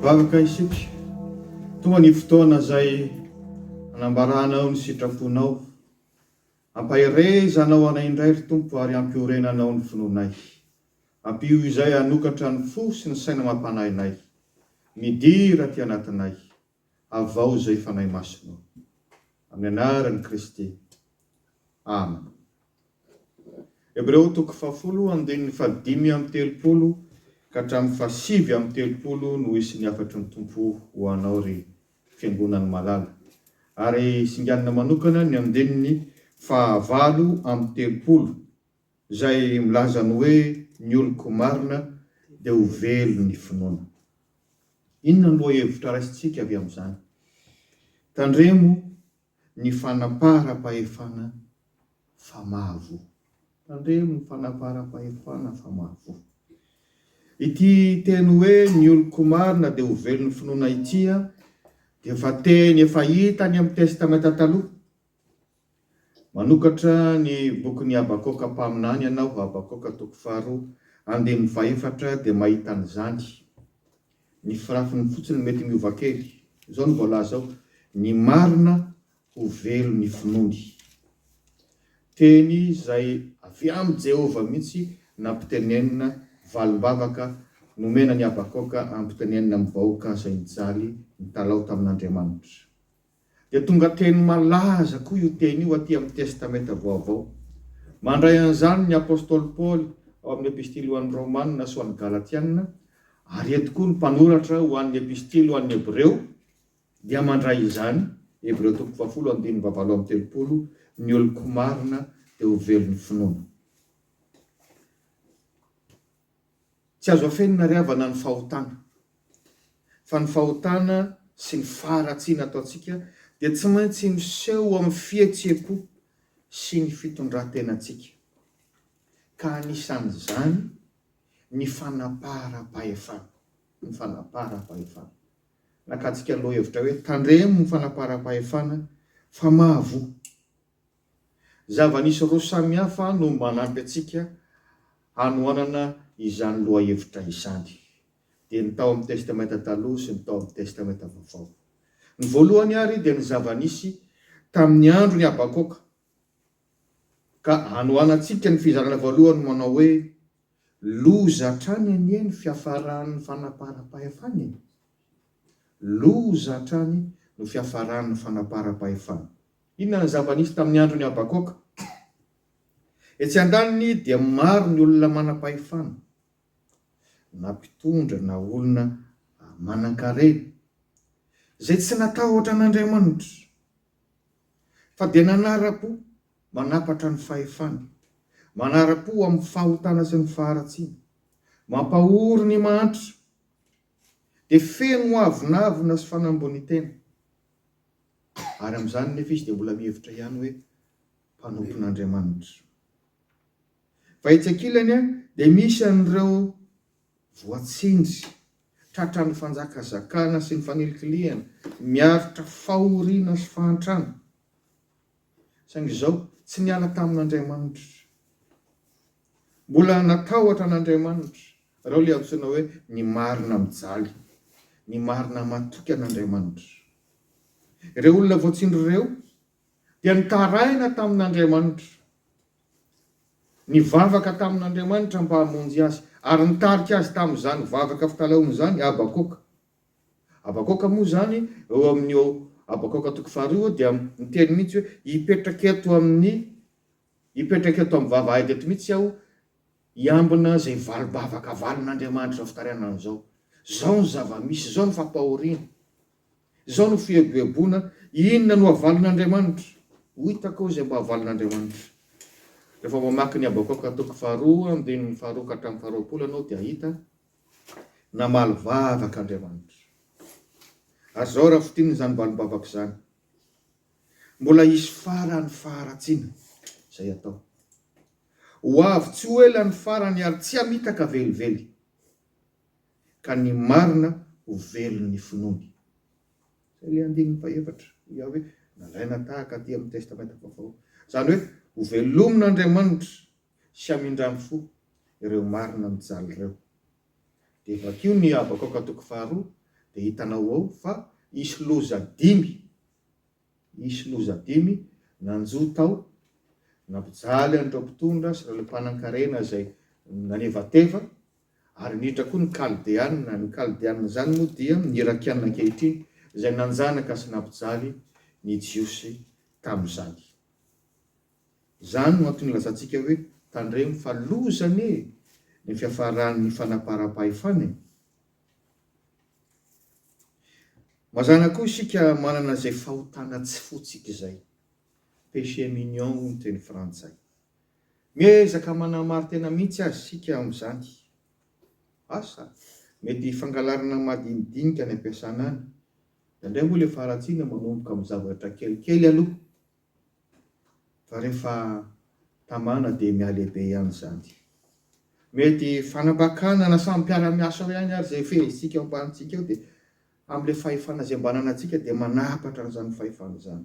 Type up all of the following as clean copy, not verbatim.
Vavaka isika tonga ny fotoana zay anambaranao ny sitraponao, ampahirezanao anay indray ry Tompo ary ampiorenanao ny finoanay. Ampio izay anokatra ny fo sy ny saina mampanahinay, midira ty anatinay, avao zay fanay masonao. Amin'ny anaran'i Kristy. Amen. Hebreo 10:5-telopolo ka hatramin'ny 7:telopolo no isin'ny afatry ny Tompo ho anao ry fiangonany malala. Ary singanina manokana ny andinin'ny 9:telopolo zay milaza ny hoe ny oloko marina dia ho velo ny finoana. Inona no hevitra raisitsika avy amin'izany? Tandremo ny fanapara-pahefana famahavoa. Tandremo ny fanapara-pahefana famahavoa. Ity teny hoe ny oloko marina dia ho velo ny finoana ity dia efa teny efa hita ny amin'ny testamenta taloha. Manokatra ny bokin'ny Habakoka mpaminany ianao, Habakoka 2:4 dia mahita an'izany. Ny firafiny fotsiny mety miova kely. Izao no voalaza ao, ny marina ho velo ny finoany. Teny izay avy amin'ny Jehova mihitsy nampitenenina valimbavaka nomena ny Habakoka ampitenenina amin'ny vahoaka izay nijaly nitalao tamin'Andriamanitra. Dia tonga teny malaza koa io teny io aty amin'ny testamenta vaovao. Mandray an'izany ny apôstôly Paoly ao amin'ny epistily ho an'ny Romanina sy ho an'ny Galatianina, ary eto koa ny mpanoratra ho an'ny epistily ho an'ny Hebreo dia mandray izany, Hebreo 10:7-telopolo, ny oloko marina dia ho velo ny finoana. Tsy azo afenina ry havana ny fahotana, fa ny fahotana sy ny faharatsiana ataontsika dia tsy maintsy miseho amin'ny fihetseham-po sy ny fitondran-tenantsika. Ka anisan'izany ny fanapara-pahefana. Ny fanapara-pahefana. Nakatsika aloha hevitra hoe tandremo ny fanapara-pahefana famahavoa. Zava-nisy roa samihafa no manampy antsika hanoanana izany loha hevitra izany. Dia ny tao amin'ny testamenta taloha sy ny tao amin'ny testamenta vaovao. Ny voalohany ary dia ny zava-nisy tamin'ny andro ny Habakoka. Ka hanoanantsika ny fizarana voalohany manao hoe loza hatrany anie ny fiafaran'ny fanapara-pahefana. Loza hatrany no fiafaran'ny fanapara-pahefana. Inona ny zava-nisy tamin'ny andro ny Habakoka? Etsy andaniny dia maro ny olona manam-pahefana, na mpitondra na olona manan-karena, zay tsy natahotra an'Andriamanitra, fa dia nanara-po manapatra ny fahefana, manara-po amin'ny fahotana sy ny faharatsiana, mampahory ny mantra, dia feno avinavina sy fanamboni-tena. Ary amin'izany nefa izy dia mbola mihevitra ihany hoe mpanompon'Andriamanitra. Fa etsy ankilany dia misy an'ireo voatsindry, tratran'ny fanjakazakana sy ny fanelikiliana, miaritra fahoriana sy fahantrana. Saingy izao tsy niala tamin'Andriamanitra. Mbola natahotra an'Andriamanitra. Ireo ilay antsoina hoe ny marina mijaly, ny marina matoky an'Andriamanitra. Ireo olona voatsindry ireo dia nitaraina tamin'Andriamanitra, nivavaka tamin'Andriamanitra mba hamonjy azy, ary nitarika azy tamin'izany vavaka fitalaona izany Habakoka. Habakoka moa zany eo amin'ny Habakoka 2:2 dia miteny mihitsy hoe hipetraka eto amin'ny vavahady eto mihitsy aho hiambina zay valibavaka valin'Andriamanitra fitariana an'izao. Zao ny zava-misy, zao ny fampahoriana, zao ny fieboebona, inona no havalin'Andriamanitra? Ho hitako izay mba havalin'Andriamanitra. Rehefa mamaky ny Habakoka 2:2-20 anao dia hita namaly vavaka Andriamanitra. Ary zao raha fitiny izany valibavaka izany, mbola hisy farany faharatsiana izay atao. Ho avy tsy ho ela ny farany ary tsy hamitaka velively, ka ny marina ho velo ny finoany. Izay ilay andininy faefatra ia hoe nalaina tahaka aty amin'ny testamenta vaovao. Izany hoe ho velomin'Andriamanitra sy hamindrany fo ireo marina mijaly ireo. Dia vakio ny Habakoka 2:2 dia hitanao ao fa isy loza dimy nanjo tao nampijaly an'ireo mpitondra sy ireo mpanan-karena zay nanevateva, ary nidra koa ny kaldeanina. Ny kaldeanina zany moa dia nirakianina ankehitriny zay nanjanaka sy nampijaly ny jiosy tamin'izany. Zany no antony lazantsika hoe tandremo fa lozany ny fiafaran'ny fanaparam-pahefana. Mazana koa isika manana zay fahotana tsy fotsika izay, péché mignon ny teny frantsay. Miezaka manamary tena mihitsy azy sika amin'izany. Asa mety fangalarana madinidinika ny ampiasana any, indray moa le faratsiana manomboka amin'ny zavatra kelikely aloha, fa rehefa tamana dia mialehibe ihany zany. Mety fanambakana na samy mpiara-miasa ao ihany ary zay fehisika ao ambanitsika eo, dia amin'ilay fahefana zay mbanana antsika dia manapatra an'izany fahefana izany.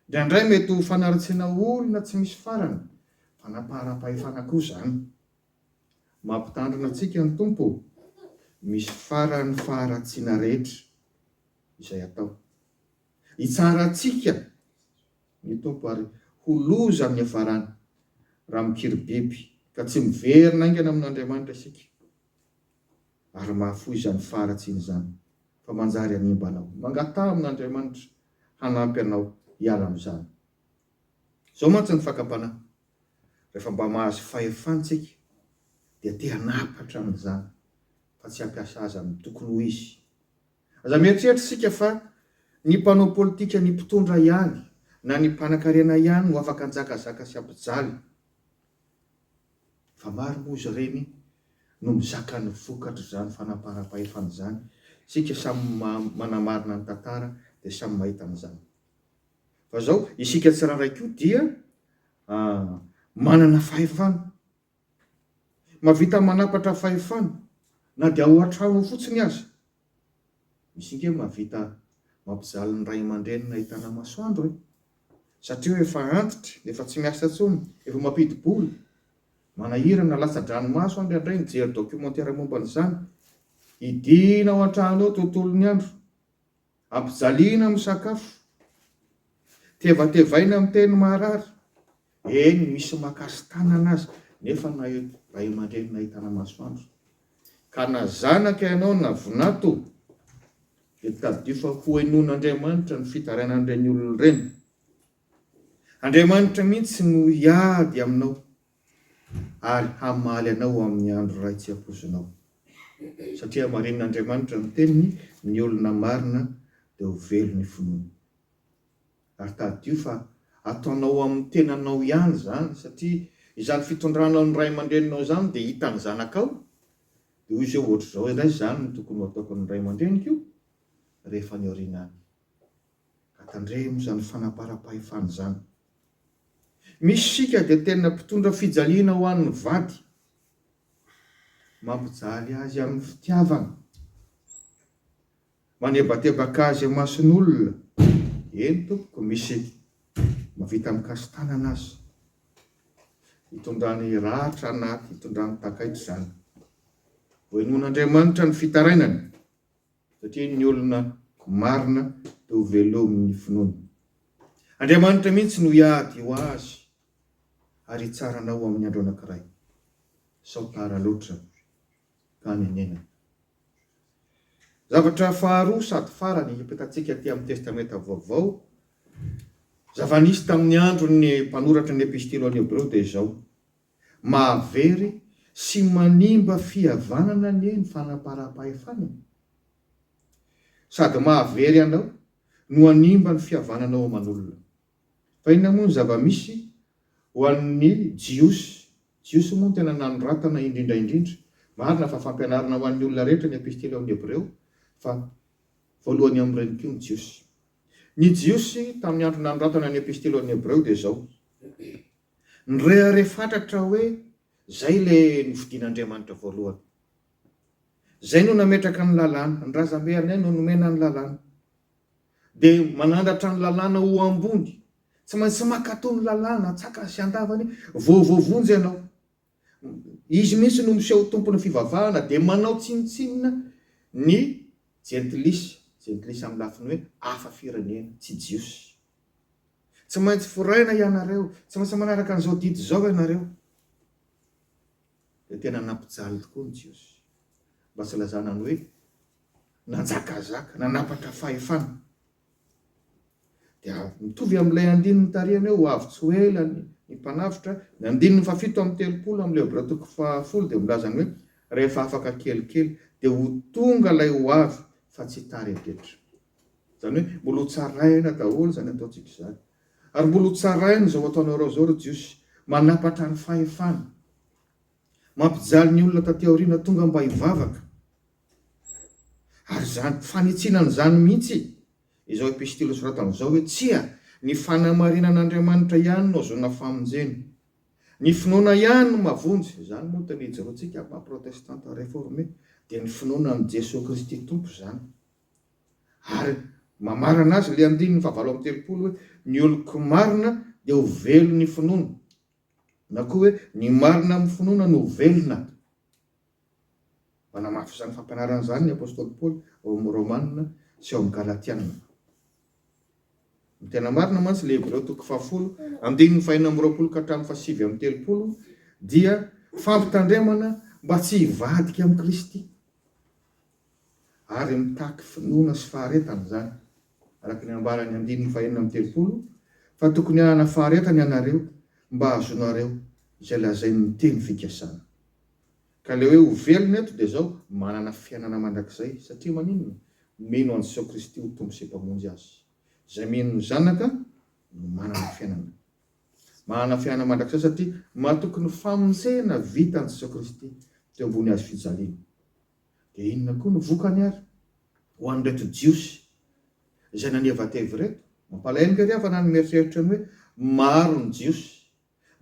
Indraindray mety ho fanaritsiana olona tsy misy farany, fanaparam-pahefana koa zany. Mampitandrina antsika ny tompo, misy farany faharatsiana rehetra izay atao. Hitsara antsika ny tompo ary ho loza amin'ny hafarany raha mikiry biby ka tsy miverina aingana amin'Andriamanitra isika. Ary mahafoy izany faharatsiana izany fa manjary hanimba anao, mangatà amin'Andriamanitra hanampy anao hiala amin'izany. Zao mantsy ny fakapanahy, rehefa mba mahazo fahefantsika dia te hanapatra amin'izany fa tsy hampiasa azy amin'ny tokony ho izy. Aza mieritreritra isika fa ny mpanao politika, ny mpitondra ihany na ny mpanan-karena ihany no afaka hanjakazaka sy hampijaly. Fa maro moa izy ireny no mizaka ny vokatra izany fanaparam-pahefana izany. Isika samy manamarina ny tantara dia samy mahita an'izany. Fa zao isika tsirairay koa dia manana fahefana, mavita manapatra fahefana na dia ao an-trano fotsiny aza. Misy inge mavita mampijaly ny ray aman-dreny nahitana masoandro, satria efa antitra, efa tsy miasa intsony, efa mampidi-bola, manahira na lasa-dranomaso andray nijery documentaire momba an'izany, idina ao an-trano ao tontolon'ny andro, ampijaliana misakafo, tevatevaina amin'ny teny marary. Eny misy makasitana anazy nefa na ray aman-dreny nahitana masoandro. Ka na zanaka ianao na vonato dia tadio fa ho hainon'Andriamanitra ny fitarainan'ireny olona ireny. Andriamanitra mihitsy no hiady aminao ary hamaly anao amin'ny andro ray tsy ampozinao. Satria marin'Andriamanitra ny teniny, ny olona marina dia ho velo ny finoana. Ary tadio fa ataonao amin'ny tenanao ihany zany, satria izany fitondranao ny ray aman-dreninao zany dia hitany zanakao. Dia hoy izy eo ohatra izao indray zany no tokony ho ataoko ny ray aman-dreniko io rehefa ny aoriana any. Ka tandremo izany fanaparam-pahefana izany. Misy sika dia tena mpitondra fijaliana ho an'ny vady, mampijaly azy amin'ny fitiavana, manebatebaka azy mason'olona. Eny tompoko, misy mavita mikasitana anazy, hitondrany ratra anaty, hitondrany takaitra izany. Hoenon'Andriamanitra ny fitarainany, satria ny olona marina dia ho velomin'ny finoana. Andriamanitra mihitsy no hiady ho azy ary hitsaranao amin'ny andro anankiray. Sao tara loatra ka nenena. Zavatra faharoa sady farany hipetratsika aty amin'ny testamenta vaovao, zava-nisy tamin'ny andron'ny mpanoratra ny epistily any Hebreo dia izao: mahavery sy manimba fihavanana ny fanaparam-pahefana. Sady mahavery anao no hanimba ny fihavananao aman'olona. Fa inona moa ny zava-misy ho an'ny jiosy? Jiosy moa tena nanoratana indrindra indrindra. Marina fa fampianarana ho an'ny olona rehetra ny epistily any Hebreo, fa voalohany amin'ireny koa ny jiosy. Ny jiosy tamin'ny andro nanoratana ny epistily any Hebreo dia izao: ny reharefatratra hoe zay le novidin'Andriamanitra voalohany, zay no nametraka ny lalàna, ny razambeanay no nomena ny lalàna, dia manandatra ny lalàna ho ambony. Tsy maintsy makato ny lalàna, tsaka sy andavany, voavovonjy ianao. Izy mihitsy no miseho tompony fivavahana dia manao tsinitsinina ny jentilisy amin'ny lafiny hoe hafa firenena tsy jiosy. Tsy maintsy foraina ianareo, tsy maintsy manaraka an'izao didy zao ianareo. De tena nampijaly tokoa ny jiosy. Mba tsy lazana ny hoe nanjakazaka, nanapatra fahefana. Dia mitovy amin'ilay andininy tarihana hoe ho avy tsy ho ela ny mpanafitra, ny andininy fa 7:30 amin'ilay Hébreo 10 dia milazany hoe rehefa afaka kelikely dia ho tonga ilay ho avy fa tsy tarebetra. Zany hoe mbola ho tsaraina daholo zany ataontsika izany. Ary mbola ho tsaraina izao ataonareo zao ry jiosy, manapatra ny fahefana, mampijaly ny olona taty aoriana tonga mba hivavaka. Ary zany fanitsinana zany mihitsy izao epistily soratana izao hoe tsia ny fanamarinan'Andriamanitra ihany no azona famonjeny, ny finoana ihany no mavonjy. Zany moa teny hijerontsika maha-protestanta réformé dia ny finoana amin'ny Jesosy Kristy tompo zany. Ary mamarana azy le andininy 7:30 hoe ny oloko marina dia ho velo ny finoana, na koa hoe ny marina amin'ny finoana no velona. Manamafy zany fampianarana zany ny apôstôly Paoly ao amin'ny Romanina sy ao amin'ny Galatiana. Ny tena marina mantsy le Hébreo 10 andininy 4:20 ka hatramin'ny 7:30 dia fampitandremana mba tsy hivadika amin'ny Kristy ary mitaky finoana sy faharetana zany. Araka ny ambarany andininy 4:30 fa tokony hanana faharetana ianareo mba azonareo izay lazain'ny teny fikasana. Ka le hoe ho velona eto dia zao manana fiainana mandrakizay satria maninona? Mino an' Jesosy Kristy ho tombo sy mpamonjy azy. Izay mino ny zanaka no manana fiainana. Manana fiainana mandrakizay satria mahatokony famonjena vita an' Jesosy Kristy teo ambony hazo fijaliana. Dia inona koa no vokany ary ho an'ireto jiosy izay naniava tevy reto? Mampalahelo kely afa na ny mieritreritra ny hoe maro ny jiosy.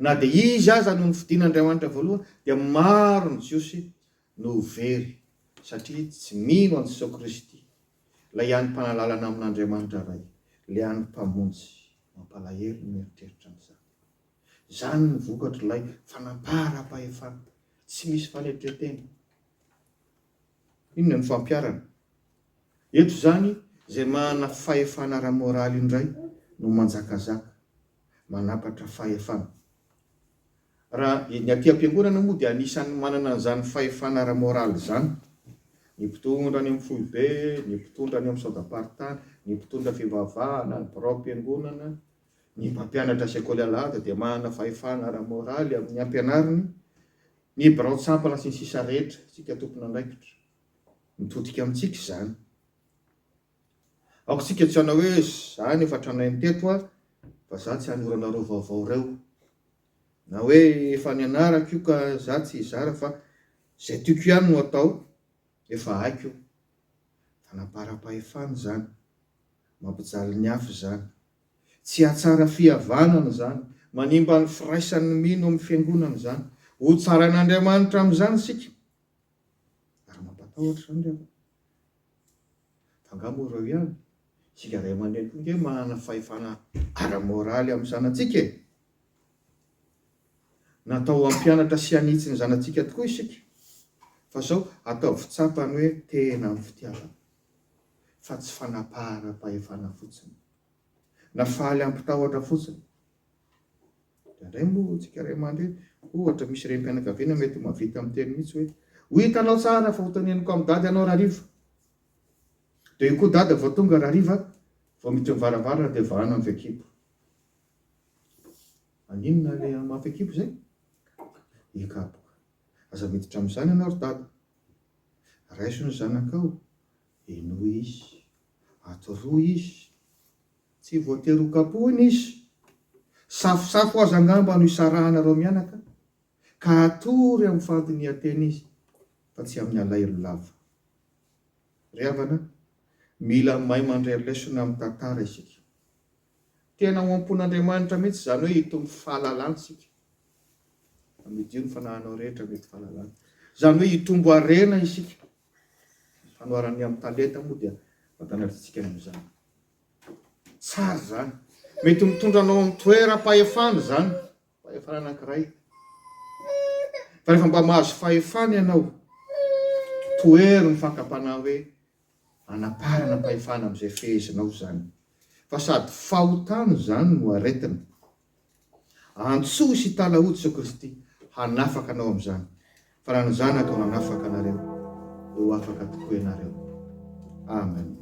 Na dia izy aza no nifidian'Andriamanitra voalohany dia maro ny jiosy no very satria tsy mino an' Jesosy Kristy, ilay ihany mpanalalana amin'Andriamanitra ray, ilay ihany mpamonjy. Mampalahelo ny mieritreritra amin'izany. Zany ny vokatra ilay fanamparam-pahefana, tsy misy fanetretena. Inona ny fampiarana? Eto zany izay manana fahefana ara-moraly indray no manjakazaka, manapatra fahefana. Raha ny aty am-piangonana moa dia anisan'ny manana an'izany fahefana ara-moraly zany. Ny mpitondra any amin'ny foibe, ny mpitondra any amin'ny saodapartana, ny mpitondra fivavahana, ny birao-piangonana, ny mpampianatra sekoly alahada dia manana fahefana ara-moraly amin'ny ampianariny, ny birao-tsampana sy ny sisa rehetra, tsika tompon'andraikitra. Mitodika amintsika izany. Aoko tsika tsy hanao hoe zany efa hatraminy teto fa za tsy hanoranareo vaovao reo. Na hoe efa nianarako io ka za tsy hizara fa izay tiako ihany no atao, efa haiko io. Fanaparam-pahefana zany, mampijaly ny hafa zany, tsy hatsara fihavanana zany, manimba ny firaisan'ny mino amin'ny fiangonana zany, ho tsara an'Andriamanitra amin'izany sika. Ary mampatahotra zany rehefa. Fangamo ireo ihany, sika ray aman-dreny koa manana fahefana ara-moraly amin'ny zanatsika. Natao hampianatra sy hanitsy ny zanatsika tokoa isika. Fa zao ataovy tsapany hoe tena amin'ny fitiavana, fa tsy fanaparam-pahefana fotsiny, na faly ampitahotra fotsiny. Indray moa tsika ray aman-dreny, ohatra misy renim-pianakaviana mety mavita amin'ny teny mihitsy hoe ho hitanao tsara fa ho teneniko amin'ny dady anao rariva. Dia io koa dady vao tonga rariva, vao miditra mivaravarana dia vahana amin'ny fekipo. Aninona le amin'ny fekipo zay? Ikapoka. Aza miditra amin'izany ianao ry dada. Raiso ny zanakao, enoy izy, atoroy izy, tsy voatery ho kapohiny izy. Safosafo aza angamba no isarahanareo mianaka, ka atory amin'ny fandinihan-teny izy, fa tsy amin'ny alahelo lava. Ry havana, mila mahay mandray lesona amin'ny tantara isika. Tena ho ampon'Andriamanitra mihitsy zany hoe hitombo fahalalana isika. Amidio ny fanahinao rehetra mety fahalalana. Zany hoe hitombo harena isika. Fanoarany amin'ny talenta moa dia matanaritsika amin'izany. Tsara zany. Mety mitondra anao amin'ny toeram-pahefana zany, fahefana anankiray. Fa rehefa mba mahazo fahefana ianao, toero ny fakapana hoe anaparana pahefana am'izay fehezinao zany. Fa sady fahotano zany no aretina. Antsosy hitalaody Jesosy Kristy hanafaka anao am'izany. Fa raha ny zanaka ao nanafaka anareo, ho afaka tokoa ianareo. Amen.